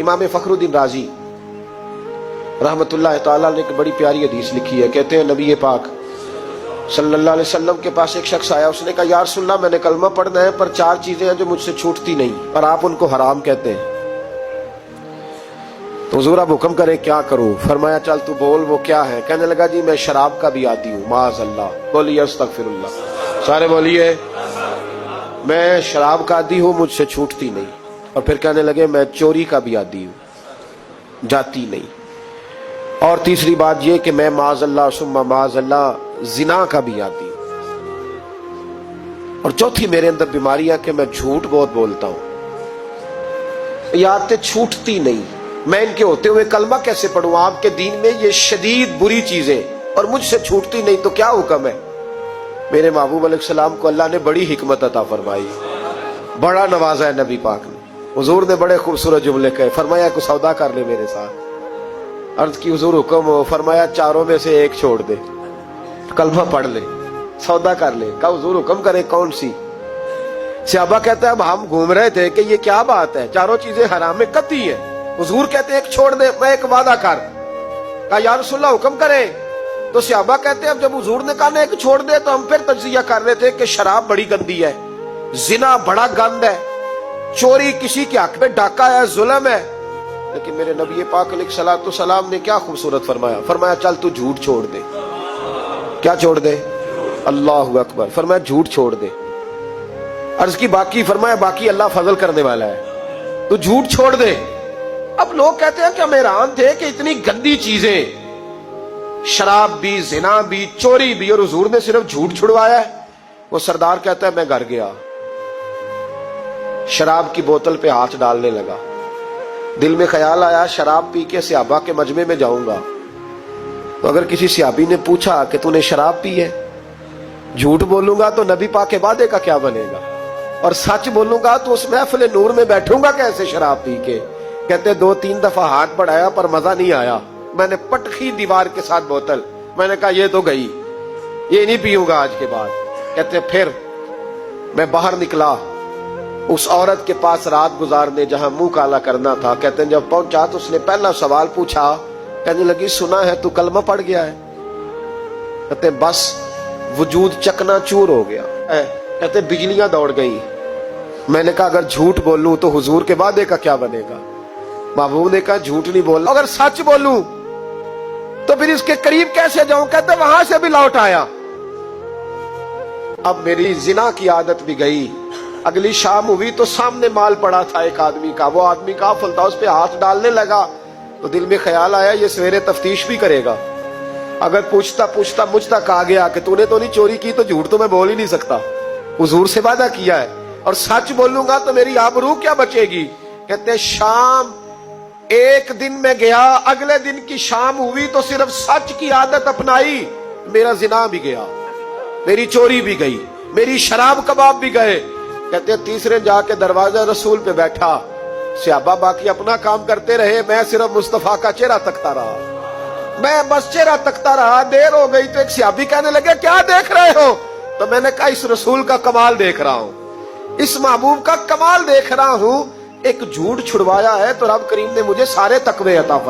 इमाम फखरुद्दीन राजी रहमतुल्लाह ताला ने एक बड़ी प्यारी हदीस लिखी है। कहते हैं नबी पाक सल्लल्लाहु अलैहि वसल्लम के पास एक शख्स आया, उसने कहा या रसूलल्लाह मैंने कलमा पढ़ना है पर 4 चीजें हैं जो मुझसे छूटती नहीं और आप उनको हराम कहते हैं, तो हुजूर आप हुक्म करें क्या करूं। फरमाया चल तू बोल वो क्या है। कहने लगा जी मैं शराब का भी आदी हूं। माज़अल्लाह, बोलिए अस्तगफिरुल्लाह, सारे बोलिए मैं शराब का आदी हूं, मुझसे छूटती नहीं। और फिर कहने लगे मैं चोरी का भी आदी हूं, जाती नहीं। और तीसरी बात ये कि मैं माज़अल्लाह सुम्मा माज़अल्लाह जिना का भी आदी हूं। और चौथी मेरे अंदर बीमारी है कि मैं झूठ बहुत बोलता हूं। ये आदतें छूटती नहीं, मैं इनके होते हुए कलमा कैसे पढ़ूं। आपके दीन में ये शदीद बुरी चीजें और मुझसे छूटती नहीं, तो क्या हुक्म है। मेरे महबूब अलैहिस्सलाम को अल्लाह ने बड़ी हिकमत अता फरमाई, बड़ा नवाजा है नबी पाक ने। हुजूर ने बड़े खूबसूरत जुमले कहे। फरमाया को सौदा कर ले मेरे साथ। अर्ज की हुजूर हुक्म हो। फरमाया चारों में से एक छोड़ दे, कलमा पढ़ ले, सौदा कर ले। कहा हुजूर हुक्म करे कौन सी। सहाबा कहते हैं अब हम घूम रहे थे कि ये क्या बात है, चारों चीजें हराम में कतई है। हुजूर कहते एक छोड़ दे, मैं एक वादा कर। कहा या रसूलल्लाह हुक्म करे। तो सहाबा कहते हैं अब जब हुजूर ने कहा ना एक छोड़ दे, तो हम फिर तज्जिया कर रहे थे कि शराब बड़ी गंदी है, जिना बड़ा गंद है, चोरी किसी के हक में डाका है, जुल्म है। लेकिन मेरे नबी पाक अलैहिस्सलातु सलाम ने क्या खूबसूरत फरमाया। फरमाया चल तू झूठ छोड़ दे। क्या छोड़ दे। अल्लाहु अकबर। फरमाया झूठ छोड़ दे। अर्ज की बाकी। फरमाया बाकी अल्लाह फजल करने वाला है, तू झूठ छोड़ दे। अब लोग कहते हैं कि हम हैरान थे कि इतनी गंदी चीजें, शराब भी, जिना भी, चोरी भी, और हुजूर ने सिर्फ झूठ छुड़वाया है। वो सरदार कहता है मैं घर गया, शराब की बोतल पे हाथ डालने लगा। दिल में ख्याल आया शराब पी के सहाबा के मजमे में जाऊंगा, तो अगर किसी सहाबी ने पूछा कि तूने शराब पी है, झूठ बोलूंगा तो नबी पाक के वादे का क्या बनेगा, और सच बोलूंगा तो उस महफिल नूर में बैठूंगा कैसे शराब पी के। कहते 2-3 दफा हाथ बढ़ाया पर मजा नहीं आया। मैंने पटखी दीवार के साथ बोतल, मैंने कहा ये तो गई, ये नहीं पीऊंगा आज के बाद। कहते फिर मैं बाहर निकला उस औरत के पास रात गुजारने जहां मुंह काला करना था। कहते जब पहुंचा तो उसने पहला सवाल पूछा, कहने लगी सुना है तू कलमा पढ़ गया है। कहते बस वजूद चकनाचूर हो गया। कहते बिजलियां दौड़ गई। मैंने कहा अगर झूठ बोलूं तो हुजूर के वादे का क्या बनेगा। महबूब ने कहा झूठ नहीं बोलना, अगर सच बोलूं तो फिर इसके करीब कैसे जाऊं। कहते वहां से भी लौट आया। अब मेरी जिना की आदत भी गई। अगली शाम हुई तो सामने माल पड़ा था एक आदमी का, वो आदमी काफिल था, उस पे हाथ डालने लगा। तो दिल में ख्याल आया ये सवेरे तफ्तीश भी करेगा, अगर पूछता पूछता मुझ तक आ गया कि तूने तो नहीं चोरी की, तो झूठ तो मैं बोल ही नहीं सकता, हुजूर से वादा किया है, और सच बोलूंगा तो मेरी आबरू क्या बचेगी। कहते शाम एक दिन में गया, अगले दिन की शाम हुई तो सिर्फ सच की आदत अपनाई, मेरा जिना भी गया, मेरी चोरी भी गई, मेरी शराब कबाब भी गए। कहते तीसरे जाके दरवाजा रसूल पे बैठा, सहाबा बाकी अपना काम करते रहे, मैं सिर्फ मुस्तफा का चेहरा तकता रहा। मैं बस चेहरा तकता रहा। देर हो गई तो एक सहाबी कहने लगे क्या देख रहे हो। तो मैंने कहा इस रसूल का कमाल देख रहा हूं, इस महबूब का कमाल देख रहा हूं। एक झूठ छुड़वाया है तो रब करीम ने मुझे सारे तकवे अता फरमाए।